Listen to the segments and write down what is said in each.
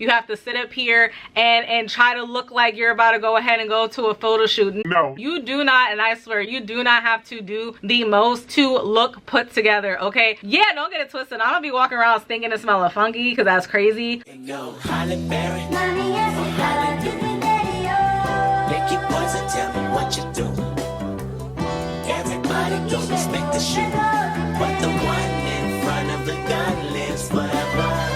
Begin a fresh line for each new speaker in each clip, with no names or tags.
You have to sit up here and try to look like you're about to go ahead and go to a photo shoot. No, you do not, and I swear you do not have to do the most to look put together, okay? Yeah, don't get it twisted. I don't be walking around stinking and smelling funky because that's crazy.
Yo, Holly Berry, make it boys and tell me what you do. Everybody don't respect the shoe, but the one in front of the gun lives forever.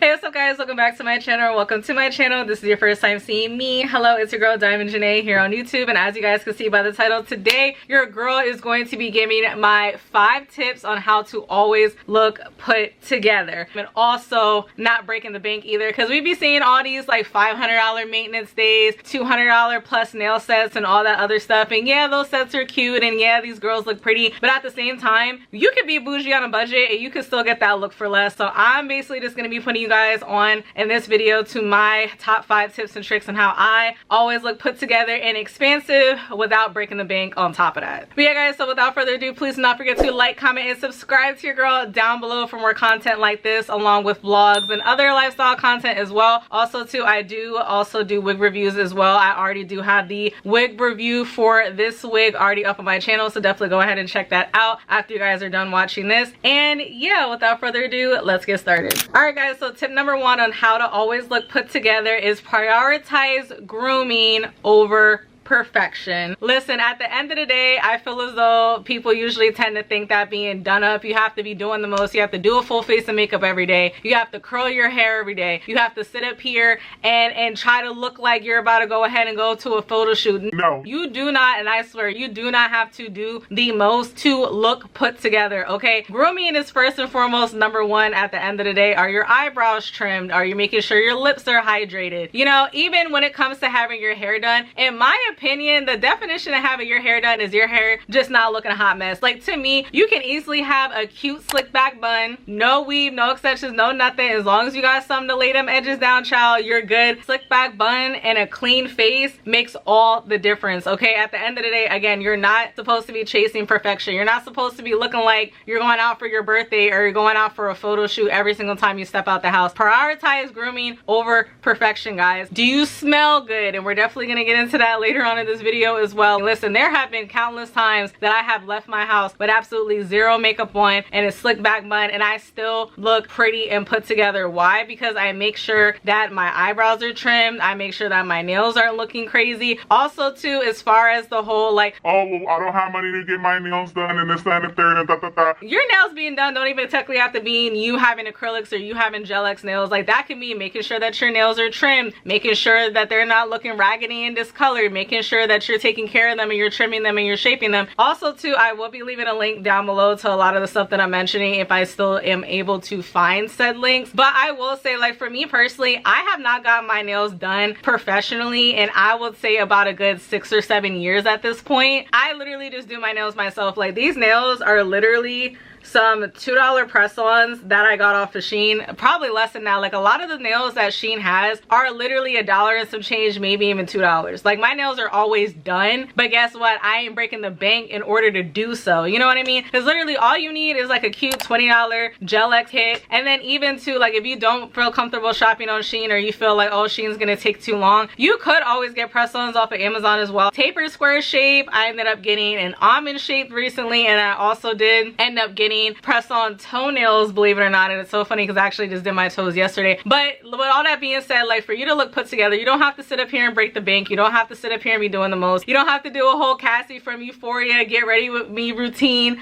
Hey, what's up guys, welcome back to my channel. Welcome to my channel. This is your first time seeing me. Hello, it's your girl Diamond Janae here on YouTube, and as you guys can see by the title, today your girl is going to be giving my 5 tips on how to always look put together and also not breaking the bank either, because we be seeing all these like $500 maintenance days, $200 plus nail sets and all that other stuff, and yeah, those sets are cute and yeah, these girls look pretty, but at the same time you could be bougie on a budget and you can still get that look for less. So I'm basically just going to be putting you guys on in this video to my top 5 tips and tricks on how I always look put together and expansive without breaking the bank on top of that. But yeah guys, so without further ado, please do not forget to like, comment, and subscribe to your girl down below for more content like this, along with vlogs and other lifestyle content as well. Also too, I do also do wig reviews as well. I already do have the wig review for this wig already up on my channel, so definitely go ahead and check that out after you guys are done watching this. And yeah, without further ado, let's get started. All right guys, so tip number 1 on how to always look put together is prioritize grooming over perfection. Listen, at the end of the day, I feel as though people usually tend to think that being done up, you have to be doing the most. You have to do a full face of makeup every day. You have to curl your hair every day. You have to sit up here and try to look like you're about to go ahead and go to a photo shoot. No, you do not, and I swear you do not have to do the most to look put together, okay? Grooming is first and foremost number 1 at the end of the day. Are your eyebrows trimmed? Are you making sure your lips are hydrated? You know, even when it comes to having your hair done, in my opinion, the definition of having your hair done is your hair just not looking a hot mess. Like, to me, you can easily have a cute slick back bun, no weave, no extensions, no nothing. As long as you got something to lay them edges down, child, you're good. Slick back bun and a clean face makes all the difference, okay? At the end of the day, again, you're not supposed to be chasing perfection. You're not supposed to be looking like you're going out for your birthday or you're going out for a photo shoot every single time you step out the house. Prioritize grooming over perfection, guys. Do you smell good? And we're definitely going to get into that later on in this video as well. Listen, there have been countless times that I have left my house with absolutely zero makeup on and a slick back bun, and I still look pretty and put together. Why? Because I make sure that my eyebrows are trimmed. I make sure that my nails aren't looking crazy. Also too, as far as the whole like, oh, well, I don't have money to get my nails done and this, that, and the third, and your nails being done don't even technically have to mean you having acrylics or you having gel X nails. Like, that can be making sure that your nails are trimmed, making sure that they're not looking raggedy and discolored, making sure that you're taking care of them and you're trimming them and you're shaping them. Also too, I will be leaving a link down below to a lot of the stuff that I'm mentioning if I still am able to find said links. But I will say, like, for me personally, I have not gotten my nails done professionally and I would say about a good 6 or 7 years at this point. I literally just do my nails myself. Like, these nails are literally some $2 press-ons that I got off of Shein. Probably less than that. Like, a lot of the nails that Shein has are literally $1 and some change, maybe even $2. Like, my nails are always done, but guess what? I ain't breaking the bank in order to do so. You know what I mean? Because literally all you need is like a cute $20 gel X kit. And then even to, like, if you don't feel comfortable shopping on Shein or you feel like, oh, Shein's gonna take too long, you could always get press-ons off of Amazon as well. Tapered square shape, I ended up getting an almond shape recently, and I also did end up getting press-on toenails, believe it or not. And it's so funny because I actually just did my toes yesterday. But with all that being said, like, for you to look put together, you don't have to sit up here and break the bank. You don't have to sit up here and be doing the most. You don't have to do a whole Cassie from Euphoria get ready with me routine.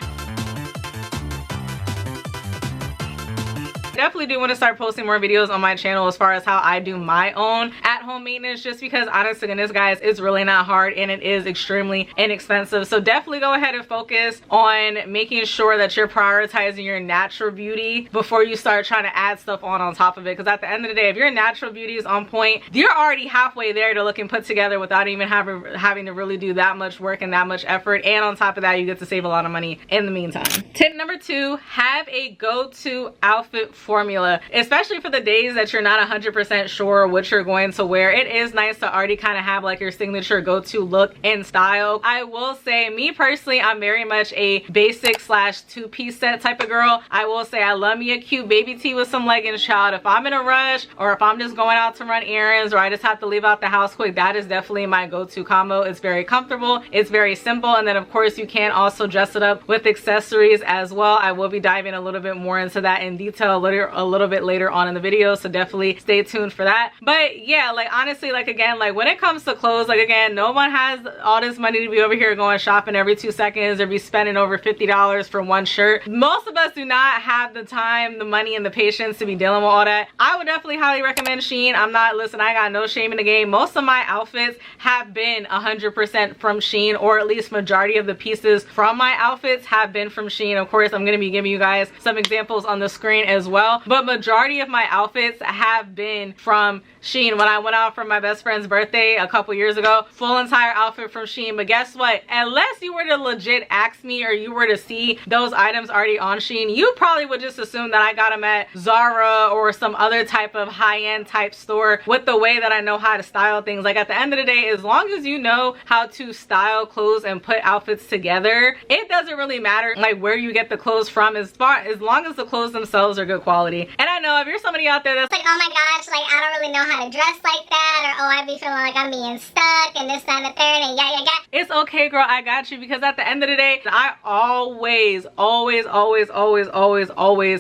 Definitely do want to start posting more videos on my channel as far as how I do my own at-home maintenance, just because honest to goodness guys, it's really not hard and it is extremely inexpensive. So definitely go ahead and focus on making sure that you're prioritizing your natural beauty before you start trying to add stuff on top of it, because at the end of the day, if your natural beauty is on point, you're already halfway there to looking put together without even having to really do that much work and that much effort. And on top of that, you get to save a lot of money in the meantime. Tip number 2, have a go-to outfit formula, especially for the days that you're not 100% sure what you're going to wear. It is nice to already kind of have like your signature go-to look and style. I will say, me personally, I'm very much a basic slash two-piece set type of girl. I will say I love me a cute baby tee with some leggings, child. If I'm in a rush, or if I'm just going out to run errands, or I just have to leave out the house quick, that is definitely my go-to combo. It's very comfortable, it's very simple, and then of course you can also dress it up with accessories as well. I will be diving a little bit more into that in detail a little bit later on in the video, so definitely stay tuned for that. But yeah, like honestly, like again, like when it comes to clothes, like again, no one has all this money to be over here going shopping every 2 seconds or be spending over $50 for one shirt. Most of us do not have the time, the money, and the patience to be dealing with all that. I would definitely highly recommend Shein. Listen, I got no shame in the game. Most of my outfits have been 100% from Shein, or at least majority of the pieces from my outfits have been from Shein. Of course, I'm going to be giving you guys some examples on the screen as well, but majority of my outfits have been from Shein. When I went out for my best friend's birthday a couple years ago, full entire outfit from Shein. But guess what? Unless you were to legit ask me, or you were to see those items already on Shein, you probably would just assume that I got them at Zara or some other type of high-end type store, with the way that I know how to style things. Like at the end of the day, as long as you know how to style clothes and put outfits together, it doesn't really matter like where you get the clothes from, as long as the clothes themselves are good quality. And I know if you're somebody out there that's
like, oh my gosh, like I don't really know how to dress like that, or oh, I be feeling like I'm being stuck and this, that, and the third, and yeah.
It's okay, girl, I got you, because at the end of the day, I always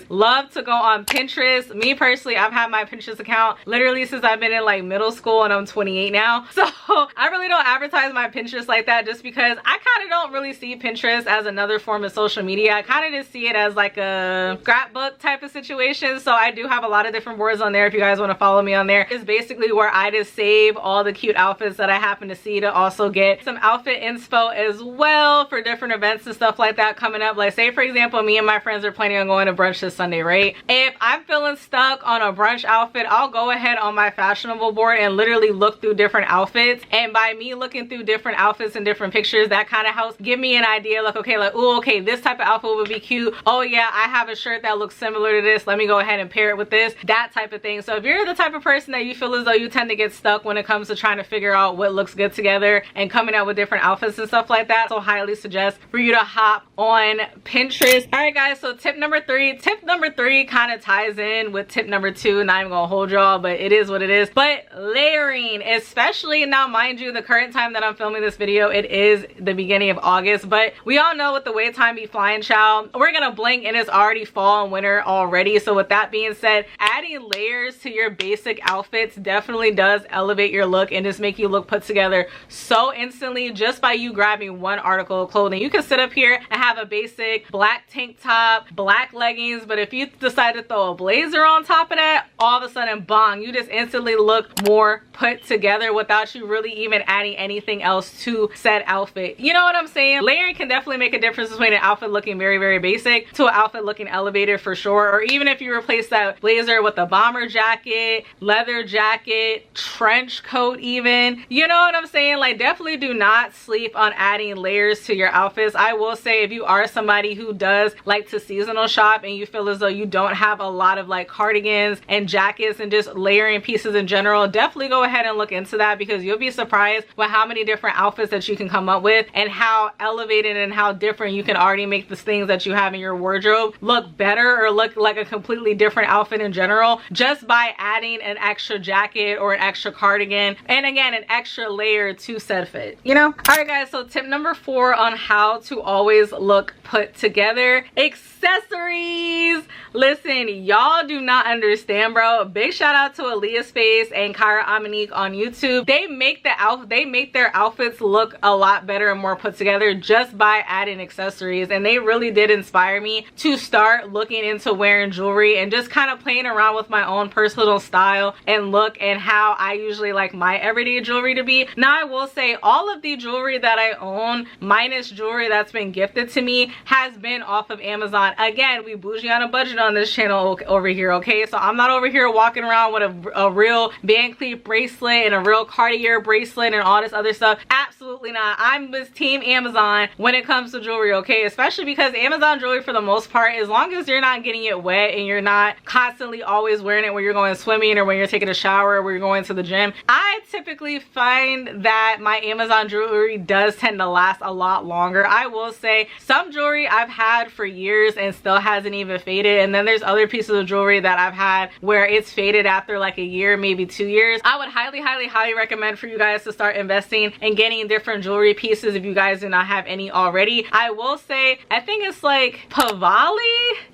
love to go on Pinterest. Me personally, I've had my Pinterest account literally since I've been in like middle school, and I'm 28 now. So I really don't advertise my Pinterest like that, just because I kind of don't really see Pinterest as another form of social media. I kind of just see it as like a scrapbook type of situation. So I do have a lot of different boards on there. If you guys want to follow me on there, it's basically where I just save all the cute outfits that I happen to see, to also get some outfit inspo as well for different events and stuff like that coming up. Like say for example, me and my friends are planning on going to brunch this Sunday, right? If I'm feeling stuck on a brunch outfit, I'll go ahead on my fashionable board and literally look through different outfits. And by me looking through different outfits and different pictures, that kind of helps give me an idea, like okay, like oh okay, this type of outfit would be cute. Oh yeah, I have a shirt that looks similar to this, let me go ahead and pair it with this, that type of thing. So if you're the type of person that you feel as though you tend to get stuck when it comes to trying to figure out what looks good together and coming out with different outfits and stuff like that, so highly suggest for you to hop on Pinterest. All right guys, so tip number three kind of ties in with tip number 2. Not even gonna hold y'all, but it is what it is. But layering, especially now, mind you, the current time that I'm filming this video, it is the beginning of August, but we all know with the way time be flying, child, we're gonna blink and it's already fall and winter already. So with that being said, adding layers to your basic outfits definitely does elevate your look and just make you look put together so instantly, just by you grabbing one article of clothing. You can sit up here and have a basic black tank top, black leggings, but if you decide to throw a blazer on top of that, all of a sudden, bong, you just instantly look more put together without you really even adding anything else to said outfit. You know what I'm saying? Layering can definitely make a difference between an outfit looking very basic to an outfit looking elevated for sure. Or even if you replace that blazer with a bomber jacket, leather jacket, trench coat even. You know what I'm saying? Like definitely do not sleep on adding layers to your outfits. I will say, if you are somebody who does like to seasonal shop and you feel as though you don't have a lot of like cardigans and jackets and just layering pieces in general, definitely go ahead and look into that, because you'll be surprised with how many different outfits that you can come up with and how elevated and how different you can already make the things that you have in your wardrobe look better or look like a completely different outfit in general, just by adding an extra jacket or an extra cardigan, and again, an extra layer to said fit, you know? All right guys, so tip number 4 on how to always look put together: accessories. Listen, y'all do not understand, bro. Big shout out to Aaliyah Space and Kyra Amanique on YouTube. They make their outfits look a lot better and more put together just by adding accessories, and they really did inspire me to start looking into wearing jewelry and just kind of playing around with my own personal style and look and how I usually like my everyday jewelry to be. Now I will say, all of the jewelry that I own, minus jewelry that's been gifted to me, has been off of Amazon. Again, we bougie on a budget on this channel over here, okay? So I'm not over here walking around with a real Van Cleef bracelet and a real Cartier bracelet and all this other stuff. Absolutely not. I'm with team Amazon when it comes to jewelry, okay? Especially because Amazon jewelry, for the most part, as long as you're not getting it wet fit and you're not constantly always wearing it when you're going swimming or when you're taking a shower or when you're going to the gym. I typically find that my Amazon jewelry does tend to last a lot longer. I will say some jewelry I've had for years and still hasn't even faded, and then there's other pieces of jewelry that I've had where it's faded after like a year, maybe 2 years. I would highly recommend for you guys to start investing and getting different jewelry pieces if you guys do not have any already. I will say, I think it's like Pavali.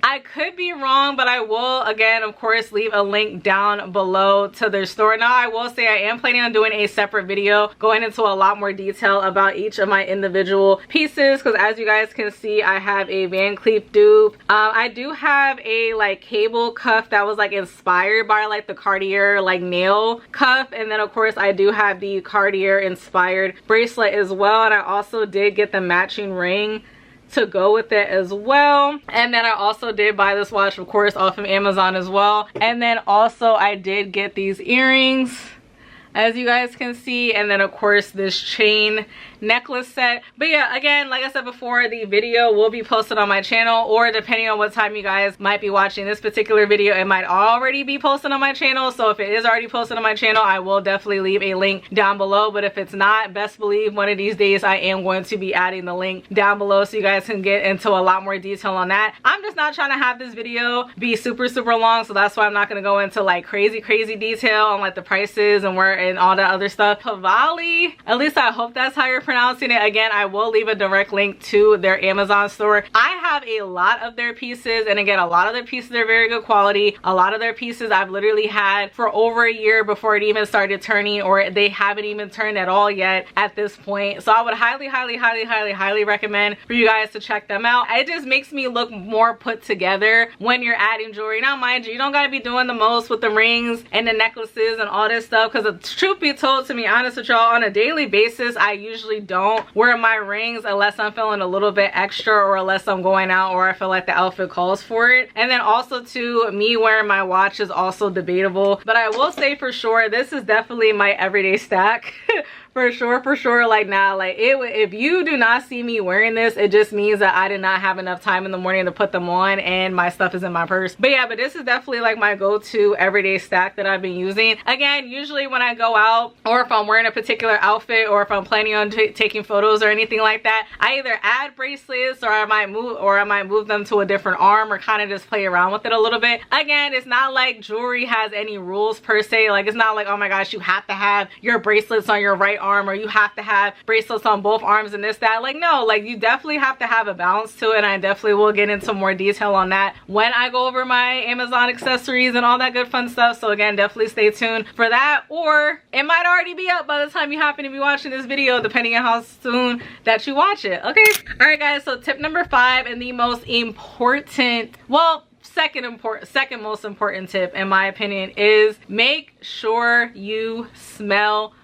I could be wrong, but I will again of course leave a link down below to their store. Now I will say I am planning on doing a separate video going into a lot more detail about each of my individual pieces, because as you guys can see I have a Van Cleef dupe. I do have a like cable cuff that was like inspired by like the Cartier like nail cuff, and then of course I do have the Cartier inspired bracelet as well, and I also did get the matching ring to go with it as well. And then I also did buy this watch of course off of Amazon as well, and then also I did get these earrings as you guys can see, and then of course this chain necklace set. But yeah, again, like I said before, the video will be posted on my channel, or depending on what time you guys might be watching this particular video, it might already be posted on my channel. So if it is already posted on my channel, I will definitely leave a link down below. But if it's not, best believe one of these days I am going to be adding the link down below so you guys can get into a lot more detail on that. I'm just not trying to have this video be super long, so that's why I'm not going to go into like crazy detail on like the prices and where and all that other stuff. Pavali, at least I hope that's how you're pronouncing it. Again, I will leave a direct link to their Amazon store. I have a lot of their pieces, and again, a lot of their pieces are very good quality. A lot of their pieces I've literally had for over a year before it even started turning, or they haven't even turned at all yet at this point. So I would highly recommend for you guys to check them out. It just makes me look more put together when you're adding jewelry. Now mind you, you don't gotta be doing the most with the rings and the necklaces and all this stuff, because the truth be told, to be honest with y'all, on a daily basis I usually don't wear my rings unless I'm feeling a little bit extra, or unless I'm going out or I feel like the outfit calls for it. And then also too, me wearing my watch is also debatable, but I will say for sure this is definitely my everyday stack. For sure. Like now, like if you do not see me wearing this, it just means that I did not have enough time in the morning to put them on and my stuff is in my purse. But yeah, but this is definitely like my go-to everyday stack that I've been using. Again, usually when I go out, or if I'm wearing a particular outfit, or if I'm planning on taking photos or anything like that, I either add bracelets, or I might move them to a different arm, or kind of just play around with it a little bit. Again, it's not like jewelry has any rules per se. Like it's not like, oh my gosh, you have to have your bracelets on your right arm, or you have to have bracelets on both arms and this, that. Like no, like you definitely have to have a balance to it, and I definitely will get into more detail on that when I go over my Amazon accessories and all that good fun stuff. So again, definitely stay tuned for that, or it might already be up by the time you happen to be watching this video, depending on how soon that you watch it. Okay, all right guys, so tip number 5, and the most important, well, second most important tip in my opinion, is make sure you smell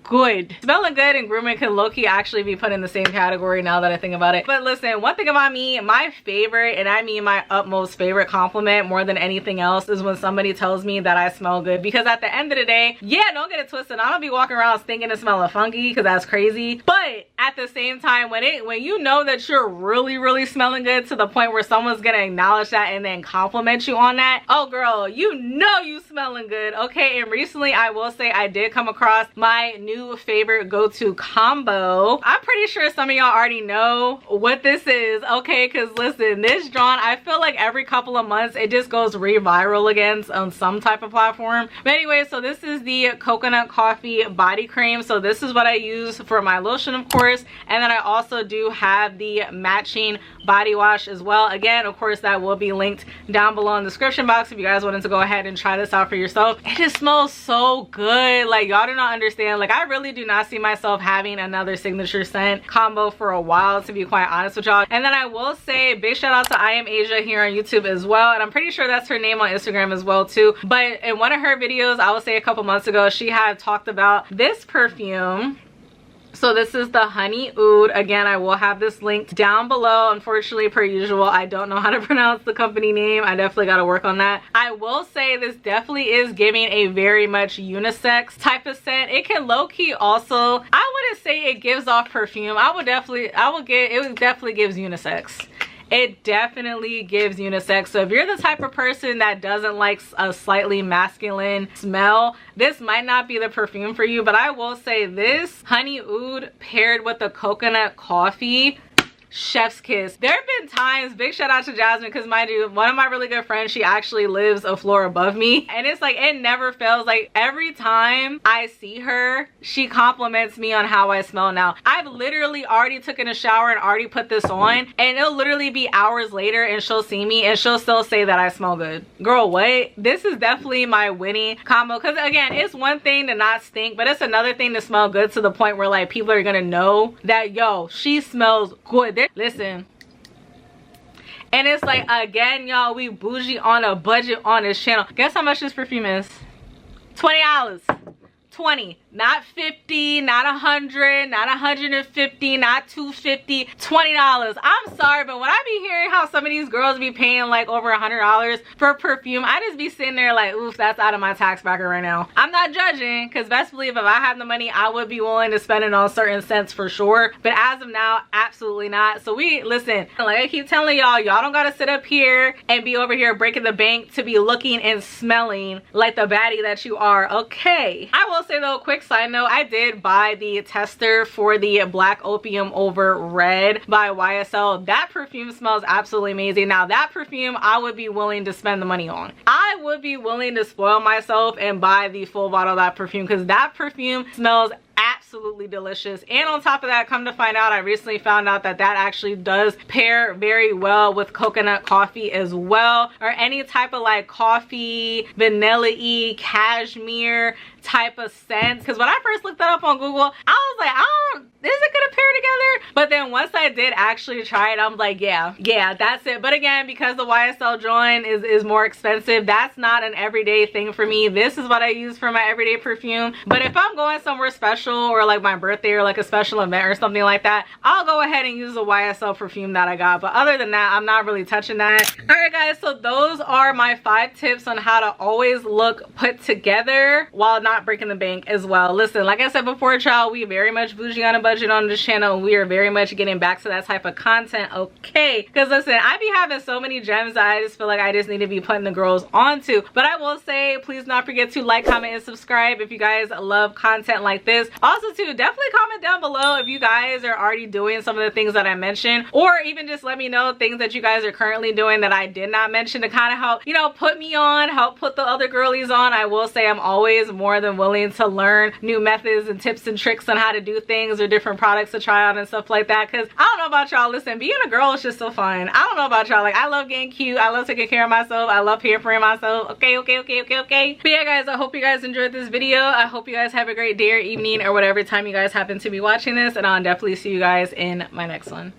good. Smelling good and grooming can low-key actually be put in the same category now that I think about it. But listen, one thing about me, my favorite, and I mean my utmost favorite compliment more than anything else, is when somebody tells me that I smell good. Because at the end of the day, yeah, don't get it twisted, I don't be walking around stinking and smelling funky, because that's crazy. But at the same time, when you know that you're really smelling good to the point where someone's gonna acknowledge that and then compliment you on that, oh girl, you know you smelling good. Okay, and recently I will say I did come across my new favorite go-to combo. I'm pretty sure some of y'all already know what this is, okay? Because listen, this drawn, I feel like every couple of months it just goes re-viral again on some type of platform. But anyway, so this is the coconut coffee body cream. So this is what I use for my lotion, of course, and then I also do have the matching body wash as well. Again, of course, that will be linked down below in the description box if you guys wanted to go ahead and try this out for yourself. It just smells so good. Like y'all do not understand, like I really do not see myself having another signature scent combo for a while, to be quite honest with y'all. And then I will say big shout out to I Am Asia here on YouTube as well, and I'm pretty sure that's her name on Instagram as well too. But in one of her videos, I will say a couple months ago, she had talked about this perfume. So this is the Honey Oud. Again, I will have this linked down below. Unfortunately, per usual, I don't know how to pronounce the company name. I definitely got to work on that. I will say this definitely is giving a very much unisex type of scent. It can low-key also, I wouldn't say it gives off perfume. It definitely gives unisex. it definitely gives unisex. So if you're the type of person that doesn't like a slightly masculine smell, this might not be the perfume for you. But I will say this honey oud paired with the coconut coffee, chef's kiss. There have been times, big shout out to Jasmine, because mind you, one of my really good friends, she actually lives a floor above me, and it's like it never fails. Like every time I see her, she compliments me on how I smell. Now I've literally already taken a shower and already put this on, and it'll literally be hours later and she'll see me and she'll still say that I smell good. Girl, what? This is definitely my winning combo, because again, it's one thing to not stink, but it's another thing to smell good to the point where like people are gonna know that, yo, she smells good. Listen, and it's like, again, y'all, we bougie on a budget on this channel. Guess how much this perfume is? $20. 20, not 50, not 100, not 150, not 250, $20. I'm sorry, but when I be hearing how some of these girls be paying like over $100 for perfume, I just be sitting there like, oof, that's out of my tax bracket right now. I'm not judging, because best believe if I have the money, I would be willing to spend it on certain scents for sure, but as of now, absolutely not. So we, listen, like I keep telling y'all, y'all don't gotta sit up here and be over here breaking the bank to be looking and smelling like the baddie that you are, okay? I will say though, quick side note, I did buy the tester for the Black Opium Over Red by YSL. That perfume smells absolutely amazing. Now that perfume I would be willing to spend the money on. I would be willing to spoil myself and buy the full bottle of that perfume, because that perfume smells absolutely delicious. And on top of that, come to find out, I recently found out that that actually does pair very well with coconut coffee as well, or any type of like coffee, vanilla-y, cashmere type of scent. Because when I first looked that up on Google, I was like, is it gonna pair together? But then once I did actually try it, I'm like, yeah, that's it. But again, because the YSL joint is more expensive, that's not an everyday thing for me. This is what I use for my everyday perfume. But if I'm going somewhere special, or like my birthday, or like a special event or something like that, I'll go ahead and use the YSL perfume that I got. But other than that, I'm not really touching that. All right guys, so those are my 5 tips on how to always look put together while not breaking the bank as well. Listen, like I said before, child, we very much bougie on a budget on this channel. We are very much getting back to that type of content, okay? Because listen, I be having so many gems that I just feel like I just need to be putting the girls onto. But I will say, please not forget to like, comment, and subscribe if you guys love content like this. Also too, definitely comment down below if you guys are already doing some of the things that I mentioned, or even just let me know things that you guys are currently doing that I did not mention, to kind of help, you know, put me on, help put the other girlies on. I will say I'm always more than willing to learn new methods and tips and tricks on how to do things, or different products to try out and stuff like that. Because I don't know about y'all, listen, being a girl is just so fun. I don't know about y'all, like I love getting cute, I love taking care of myself, I love pampering myself, okay? But yeah guys, I hope you guys enjoyed this video. I hope you guys have a great day or evening or whatever time you guys happen to be watching this, and I'll definitely see you guys in my next one.